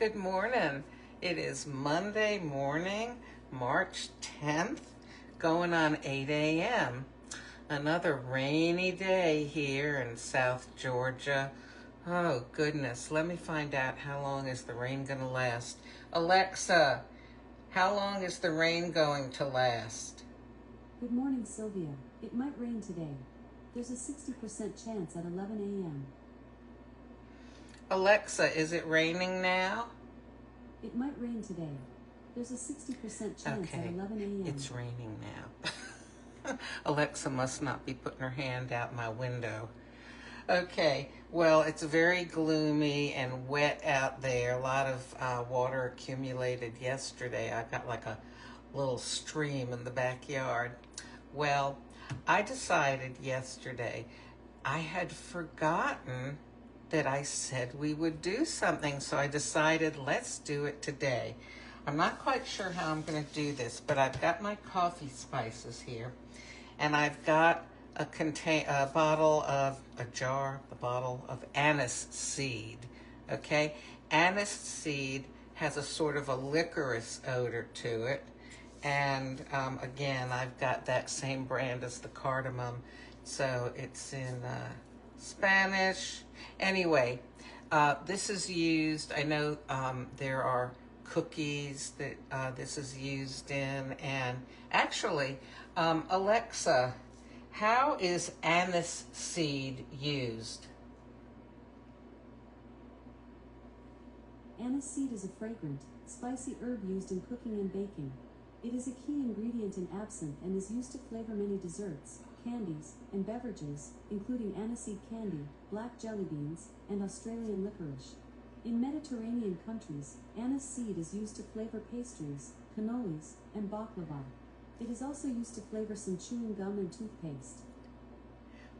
good morning. It is Monday morning, March 10th, going on 8 a.m. Another rainy day here in South Georgia. Oh, goodness. Let me find out how long is the rain going to last. Alexa, how long is the rain going to last? Good morning, Sylvia. It might rain today. There's a 60% chance at 11 a.m. Alexa, is it raining now? It might rain today. There's a 60% chance at 11 a.m. It's raining now. Alexa must not be putting her hand out my window. Okay, well, it's very gloomy and wet out there. A lot of water accumulated yesterday. I got like a little stream in the backyard. Well, I decided yesterday I had forgotten that I said we would do something, so I decided let's do it today. I'm not quite sure how I'm going to do this, but I've got my coffee spices here, and I've got a bottle of anise seed. Okay, anise seed has a sort of a licorice odor to it, and again, I've got that same brand as the cardamom, so it's in Spanish. Anyway, this is used, I know there are cookies that this is used in, and actually, Alexa, how is anise seed used? Anise seed is a fragrant, spicy herb used in cooking and baking. It is a key ingredient in absinthe and is used to flavor many desserts, candies, and beverages, including aniseed candy, black jelly beans, and Australian licorice. In Mediterranean countries, anise seed is used to flavor pastries, cannolis, and baklava. It is also used to flavor some chewing gum and toothpaste.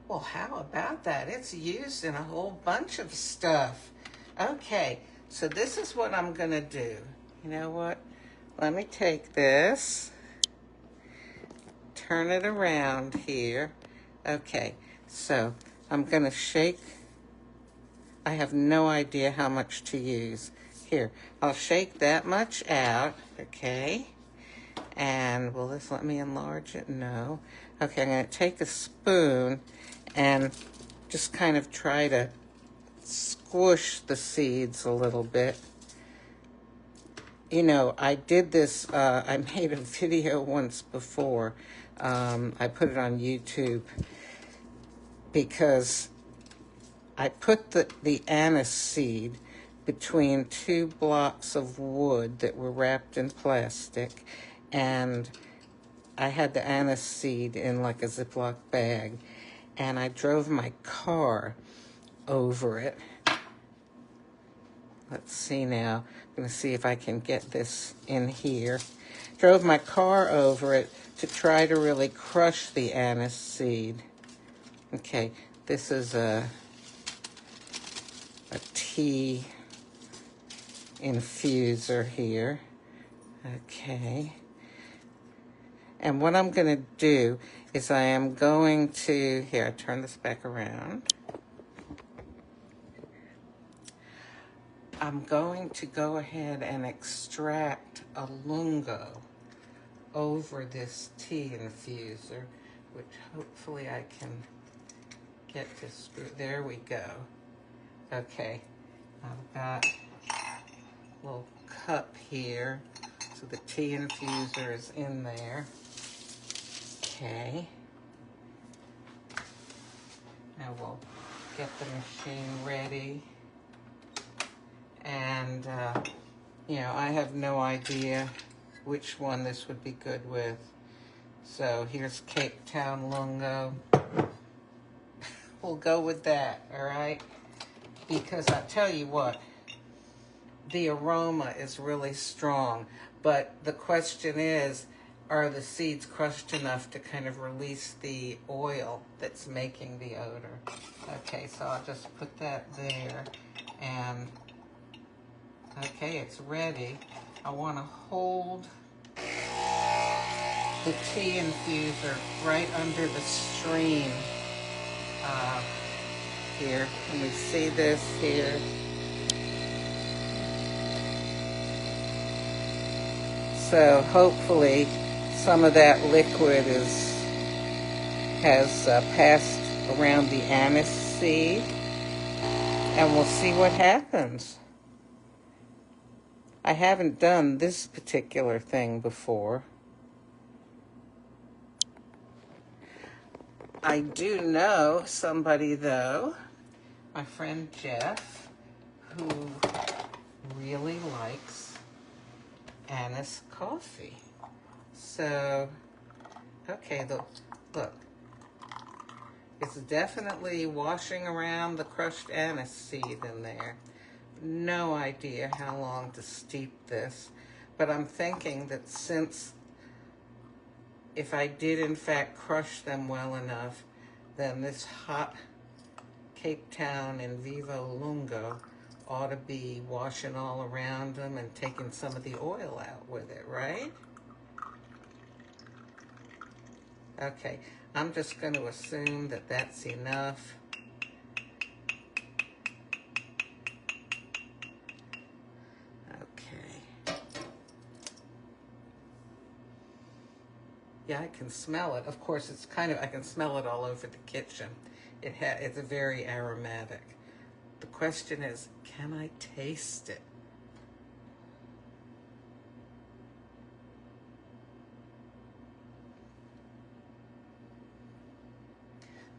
Well, how about that? It's used in a whole bunch of stuff. Okay, so this is what I'm going to do. You know what? Let me take this, turn it around here. Okay, so I'm going to shake. I have no idea how much to use. Here, I'll shake that much out, okay? And will this let me enlarge it? No. Okay, I'm going to take a spoon and just kind of try to squish the seeds a little bit. You know, I did this, I made a video once before. I put it on YouTube because I put the anise seed between two blocks of wood that were wrapped in plastic, and I had the anise seed in like a Ziploc bag, and I drove my car over it. Let's see now. I'm going to see if I can get this in here. Drove my car over it to try to really crush the anise seed. Okay, this is a tea infuser here. Okay. And what I'm going to do is I am going to, here, I turn this back around. I'm going to go ahead and extract a lungo over this tea infuser, which hopefully I can get to screw. There we go. Okay, I've got a little cup here, so the tea infuser is in there. Okay. Now we'll get the machine ready. And, you know, I have no idea which one this would be good with. So here's Cape Town Lungo. We'll go with that, all right? Because I tell you what, the aroma is really strong. But the question is, are the seeds crushed enough to kind of release the oil that's making the odor? Okay, so I'll just put that there. And okay, it's ready. I want to hold the tea infuser right under the stream here. Can we see this here? So hopefully some of that liquid has passed around the anise seed, and we'll see what happens. I haven't done this particular thing before. I do know somebody, though, my friend Jeff, who really likes anise coffee. So, okay, look. It's definitely washing around the crushed anise seed in there. No idea how long to steep this, but I'm thinking that since if I did in fact crush them well enough, then this hot Cape Town and Vivo Lungo ought to be washing all around them and taking some of the oil out with it, right? Okay, I'm just going to assume that that's enough. Okay. Yeah, I can smell it. Of course, it's kind of, I can smell it all over the kitchen. It's very aromatic. The question is, can I taste it?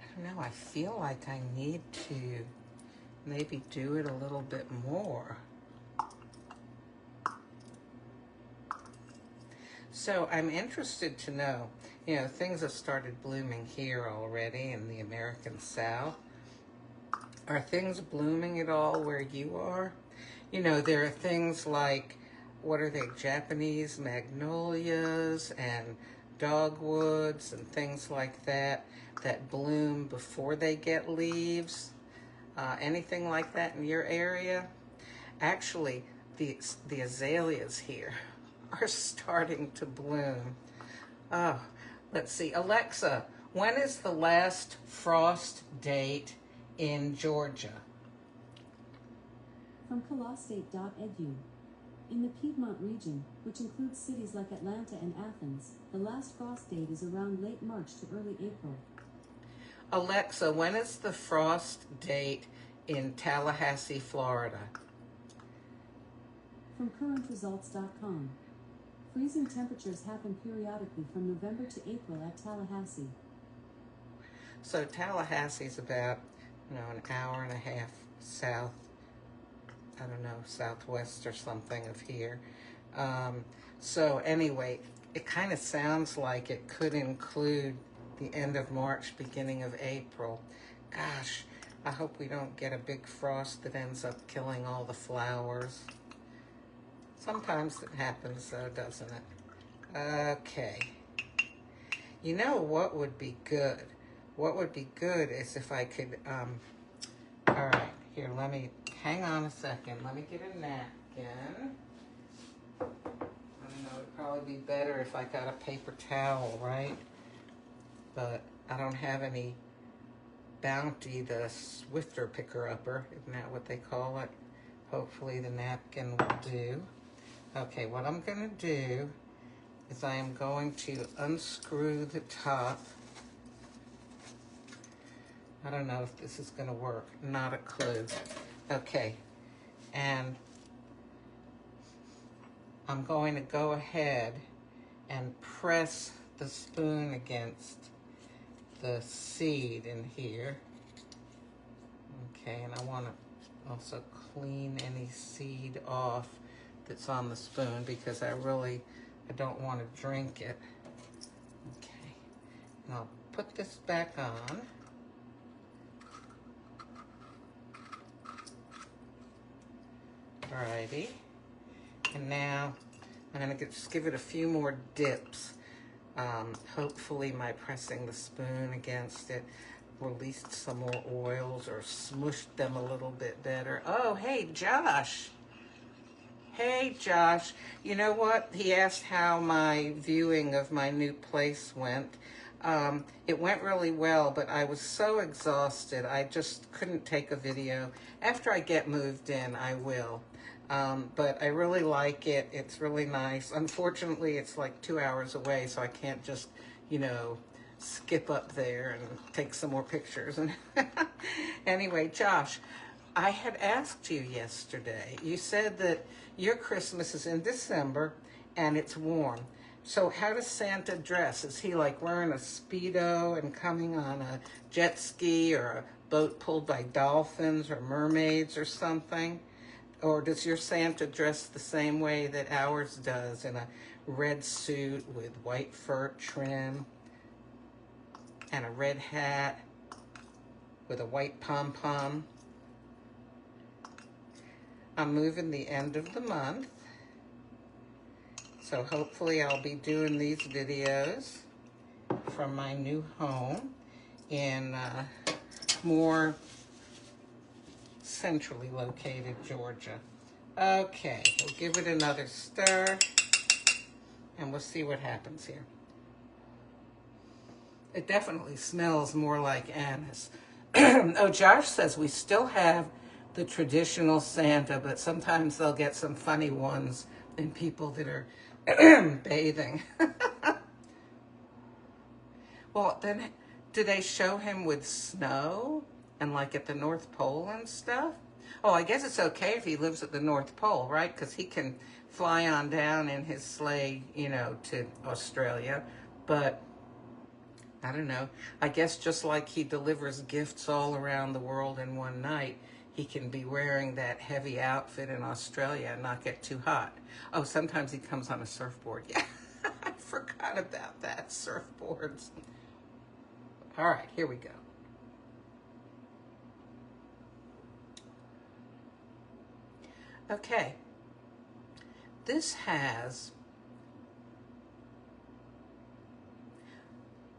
I don't know, I feel like I need to maybe do it a little bit more. So I'm interested to know, things have started blooming here already in the American South. Are things blooming at all where you are? There are things like, what are they, Japanese magnolias and dogwoods and things like that bloom before they get leaves. Anything like that in your area? Actually, the azaleas here are starting to bloom. Oh, let's see. Alexa, when is the last frost date in Georgia? From colostate.edu. In the Piedmont region, which includes cities like Atlanta and Athens, the last frost date is around late March to early April. Alexa, when is the frost date in Tallahassee, Florida? From currentresults.com. Freezing temperatures happen periodically from November to April at Tallahassee. So Tallahassee's about, an hour and a half south, I don't know, southwest or something of here. So anyway, it kind of sounds like it could include the end of March, beginning of April. Gosh, I hope we don't get a big frost that ends up killing all the flowers. Sometimes it happens though, doesn't it? Okay. You know what would be good? What would be good is if I could, all right, here, hang on a second. Let me get a napkin. I don't know, it'd probably be better if I got a paper towel, right? But I don't have any Bounty, the Swifter picker-upper. Isn't that what they call it? Hopefully the napkin will do. Okay, what I'm going to do is I am going to unscrew the top. I don't know if this is going to work. Not a clue. Okay, and I'm going to go ahead and press the spoon against the seed in here. Okay, and I want to also clean any seed off that's on the spoon because I don't want to drink it. Okay, and I'll put this back on. Alrighty, and now I'm going to just give it a few more dips. Hopefully my pressing the spoon against it released some more oils or smushed them a little bit better. Oh, hey, Josh. Hey, Josh. You know what? He asked how my viewing of my new place went. It went really well, but I was so exhausted, I just couldn't take a video. After I get moved in, I will. But I really like it. It's really nice. Unfortunately, it's like 2 hours away, so I can't just, you know, skip up there and take some more pictures. And anyway, Josh, I had asked you yesterday. You said that your Christmas is in December and it's warm. So how does Santa dress? Is he like wearing a Speedo and coming on a jet ski or a boat pulled by dolphins or mermaids or something? Or does your Santa dress the same way that ours does, in a red suit with white fur trim and a red hat with a white pom-pom? I'm moving the end of the month, so hopefully I'll be doing these videos from my new home in more centrally located Georgia. Okay, we'll give it another stir and we'll see what happens here. It definitely smells more like anise. Oh, Josh says we still have the traditional Santa, but sometimes they'll get some funny ones in people that are bathing. Well, then, do they show him with snow and like at the North Pole and stuff? Oh, I guess it's okay if he lives at the North Pole, right? Because he can fly on down in his sleigh, you know, to Australia. But I don't know. I guess just like he delivers gifts all around the world in one night, he can be wearing that heavy outfit in Australia and not get too hot. Oh, sometimes he comes on a surfboard. Yeah, I forgot about that, surfboards. All right, here we go. Okay, this has,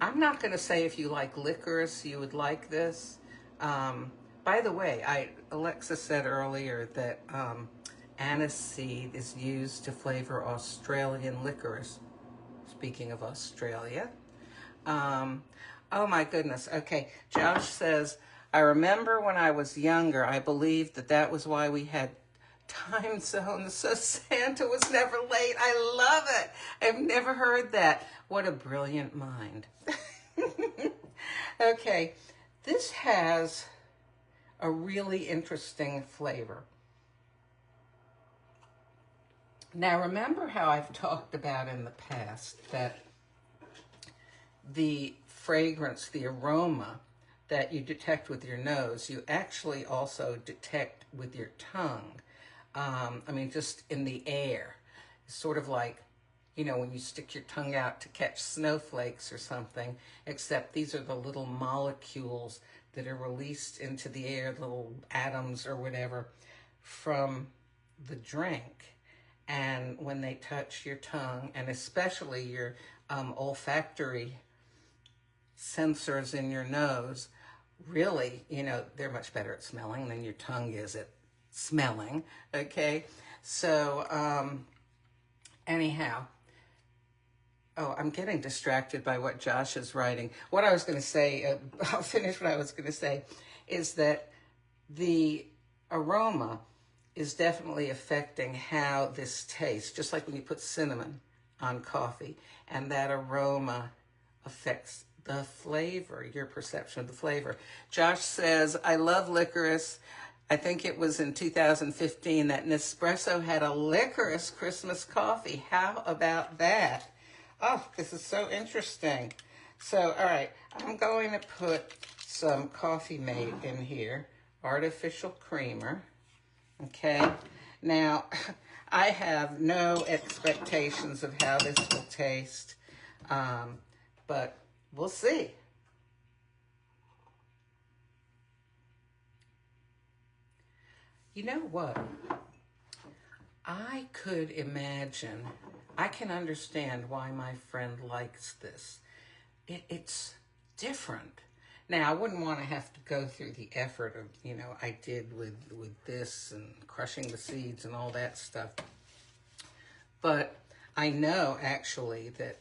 I'm not going to say if you like licorice, you would like this. By the way, Alexa said earlier that anise seed is used to flavor Australian licorice. Speaking of Australia. Oh my goodness. Okay, Josh says, I remember when I was younger, I believed that that was why we had time zones, so Santa was never late. I love it. I've never heard that. What a brilliant mind. Okay, this has a really interesting flavor. Now, remember how I've talked about in the past that the fragrance, the aroma that you detect with your nose, you actually also detect with your tongue. I mean, just in the air. Sort of like, you know, when you stick your tongue out to catch snowflakes or something, except these are the little molecules that are released into the air, little atoms or whatever, from the drink. And when they touch your tongue, and especially your olfactory sensors in your nose, really, you know, they're much better at smelling than your tongue is at smelling, okay? So, anyhow, oh, I'm getting distracted by what Josh is writing. What I was going to say, I'll finish what I was going to say, is that the aroma is definitely affecting how this tastes, just like when you put cinnamon on coffee, and that aroma affects the flavor, your perception of the flavor. Josh says, I love licorice. I think it was in 2015 that Nespresso had a licorice Christmas coffee. How about that? Oh, this is so interesting. So, all right, I'm going to put some Coffee Mate in here, artificial creamer. Okay, now I have no expectations of how this will taste, but we'll see. You know what? I could imagine, I can understand why my friend likes this. It's different. Now, I wouldn't want to have to go through the effort of, you know, I did with this and crushing the seeds and all that stuff. But I know actually that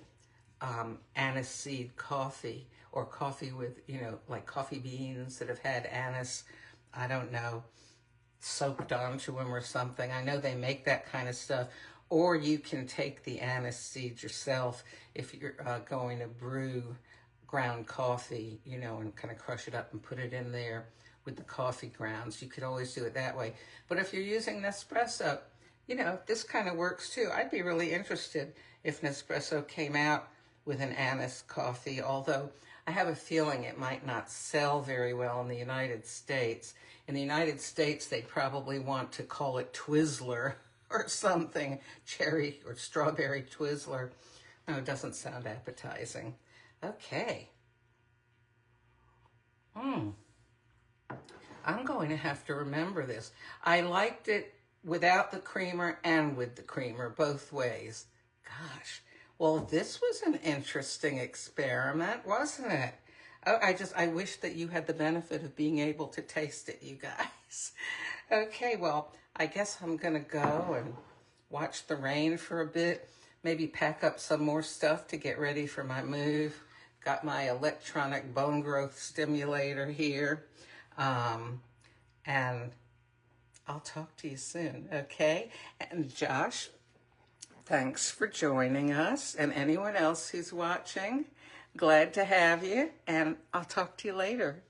anise seed coffee, or coffee with, you know, like coffee beans that have had anise, I don't know, soaked onto them or something. I know they make that kind of stuff. Or you can take the anise seed yourself if you're going to brew ground coffee, you know, and kind of crush it up and put it in there with the coffee grounds. You could always do it that way. But if you're using Nespresso, you know, this kind of works too. I'd be really interested if Nespresso came out with an anise coffee, although I have a feeling it might not sell very well in the United States. In the United States, they probably want to call it Twizzler or something, cherry or strawberry Twizzler. No, it doesn't sound appetizing. Okay. I'm going to have to remember this. I liked it without the creamer and with the creamer, both ways. Gosh. Well, this was an interesting experiment, wasn't it? Oh, I wish that you had the benefit of being able to taste it, you guys. Okay, well, I guess I'm going to go and watch the rain for a bit. Maybe pack up some more stuff to get ready for my move. Got my electronic bone growth stimulator here. And I'll talk to you soon, okay? And Josh, thanks for joining us. And anyone else who's watching, glad to have you. And I'll talk to you later.